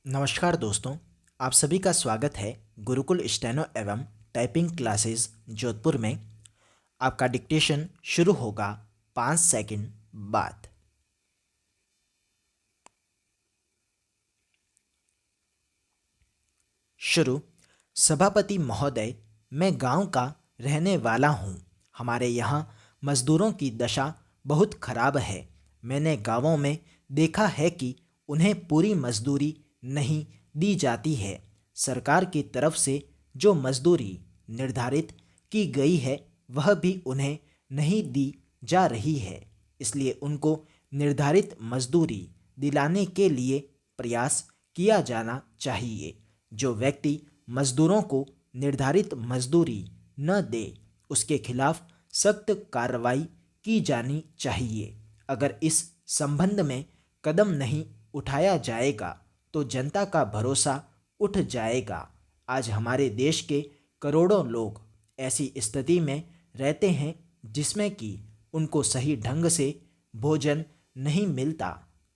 नमस्कार दोस्तों, आप सभी का स्वागत है गुरुकुल स्टेनो एवं टाइपिंग क्लासेस जोधपुर में। आपका डिक्टेशन शुरू होगा 5 सेकंड बाद। शुरू। सभापति महोदय, मैं गांव का रहने वाला हूं। हमारे यहाँ मजदूरों की दशा बहुत खराब है। मैंने गांवों में देखा है कि उन्हें पूरी मजदूरी नहीं दी जाती है। सरकार की तरफ से जो मजदूरी निर्धारित की गई है वह भी उन्हें नहीं दी जा रही है। इसलिए उनको निर्धारित मजदूरी दिलाने के लिए प्रयास किया जाना चाहिए। जो व्यक्ति मजदूरों को निर्धारित मजदूरी न दे उसके खिलाफ सख्त कार्रवाई की जानी चाहिए। अगर इस संबंध में कदम नहीं उठाया जाएगा तो जनता का भरोसा उठ जाएगा। आज हमारे देश के करोड़ों लोग ऐसी स्थिति में रहते हैं जिसमें कि उनको सही ढंग से भोजन नहीं मिलता,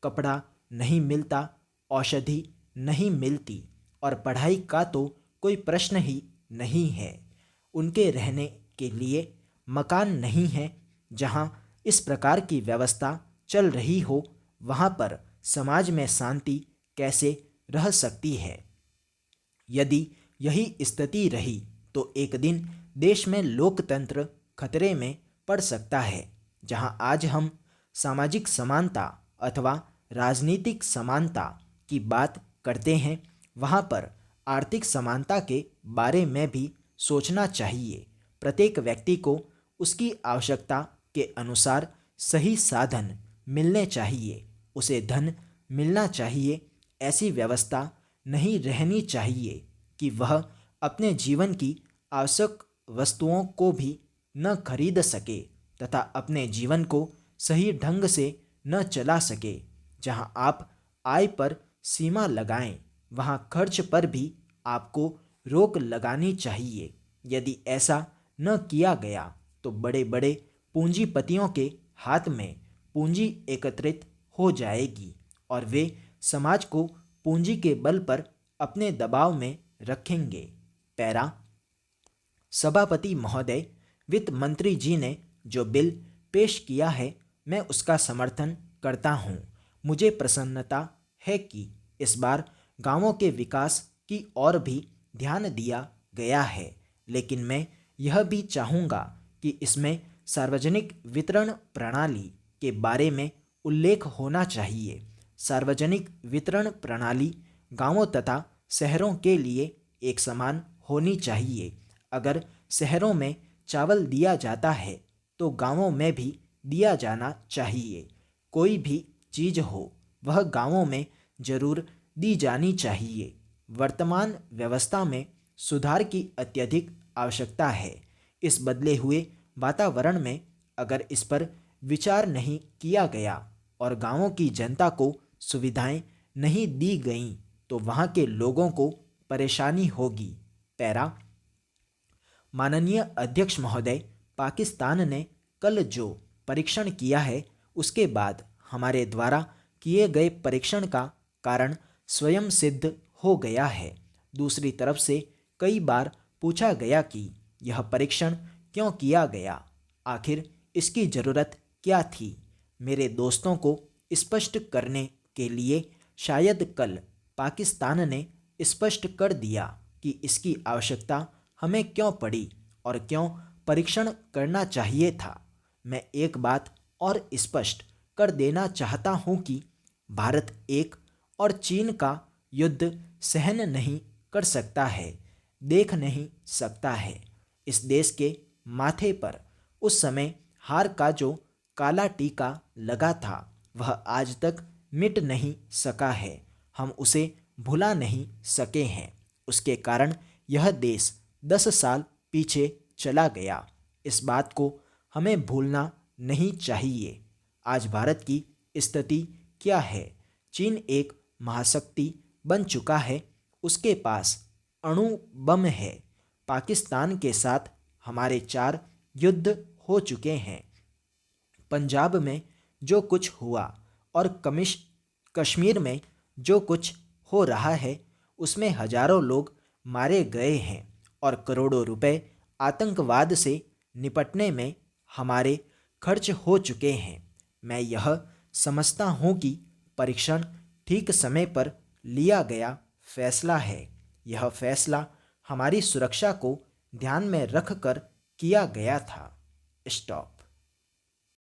कपड़ा नहीं मिलता, औषधि नहीं मिलती और पढ़ाई का तो कोई प्रश्न ही नहीं है। उनके रहने के लिए मकान नहीं है। जहाँ इस प्रकार की व्यवस्था चल रही हो वहाँ पर समाज में शांति कैसे रह सकती है। यदि यही स्थिति रही तो एक दिन देश में लोकतंत्र खतरे में पड़ सकता है। जहाँ आज हम सामाजिक समानता अथवा राजनीतिक समानता की बात करते हैं वहाँ पर आर्थिक समानता के बारे में भी सोचना चाहिए। प्रत्येक व्यक्ति को उसकी आवश्यकता के अनुसार सही साधन मिलने चाहिए, उसे धन मिलना चाहिए। ऐसी व्यवस्था नहीं रहनी चाहिए कि वह अपने जीवन की आवश्यक वस्तुओं को भी न खरीद सके तथा अपने जीवन को सही ढंग से न चला सके। जहां आप आय पर सीमा लगाएं वहां खर्च पर भी आपको रोक लगानी चाहिए। यदि ऐसा न किया गया तो बड़े बड़े पूंजीपतियों के हाथ में पूंजी एकत्रित हो जाएगी और वे समाज को पूंजी के बल पर अपने दबाव में रखेंगे। पैरा। सभापति महोदय, वित्त मंत्री जी ने जो बिल पेश किया है मैं उसका समर्थन करता हूं। मुझे प्रसन्नता है कि इस बार गांवों के विकास की ओर भी ध्यान दिया गया है, लेकिन मैं यह भी चाहूँगा कि इसमें सार्वजनिक वितरण प्रणाली के बारे में उल्लेख होना चाहिए। सार्वजनिक वितरण प्रणाली गांवों तथा शहरों के लिए एक समान होनी चाहिए। अगर शहरों में चावल दिया जाता है तो गांवों में भी दिया जाना चाहिए। कोई भी चीज़ हो वह गांवों में जरूर दी जानी चाहिए। वर्तमान व्यवस्था में सुधार की अत्यधिक आवश्यकता है। इस बदले हुए वातावरण में अगर इस पर विचार नहीं किया गया और गांवों की जनता को सुविधाएं नहीं दी गईं तो वहां के लोगों को परेशानी होगी। पैरा। माननीय अध्यक्ष महोदय, पाकिस्तान ने कल जो परीक्षण किया है उसके बाद हमारे द्वारा किए गए परीक्षण का कारण स्वयं सिद्ध हो गया है। दूसरी तरफ से कई बार पूछा गया कि यह परीक्षण क्यों किया गया, आखिर इसकी ज़रूरत क्या थी। मेरे दोस्तों को स्पष्ट करने के लिए शायद कल पाकिस्तान ने स्पष्ट कर दिया कि इसकी आवश्यकता हमें क्यों पड़ी और क्यों परीक्षण करना चाहिए था। मैं एक बात और स्पष्ट कर देना चाहता हूं कि भारत एक और चीन का युद्ध सहन नहीं कर सकता है, देख नहीं सकता है। इस देश के माथे पर उस समय हार का जो काला टीका लगा था वह आज तक मिट नहीं सका है। हम उसे भुला नहीं सके हैं। उसके कारण यह देश 10 साल पीछे चला गया। इस बात को हमें भूलना नहीं चाहिए। आज भारत की स्थिति क्या है? चीन एक महाशक्ति बन चुका है। उसके पास अणु बम है। पाकिस्तान के साथ हमारे 4 युद्ध हो चुके हैं। पंजाब में जो कुछ हुआ और कश्मीर में जो कुछ हो रहा है उसमें हजारों लोग मारे गए हैं और करोड़ों रुपए आतंकवाद से निपटने में हमारे खर्च हो चुके हैं। मैं यह समझता हूँ कि परीक्षण ठीक समय पर लिया गया फैसला है। यह फैसला हमारी सुरक्षा को ध्यान में रखकर किया गया था। स्टॉप।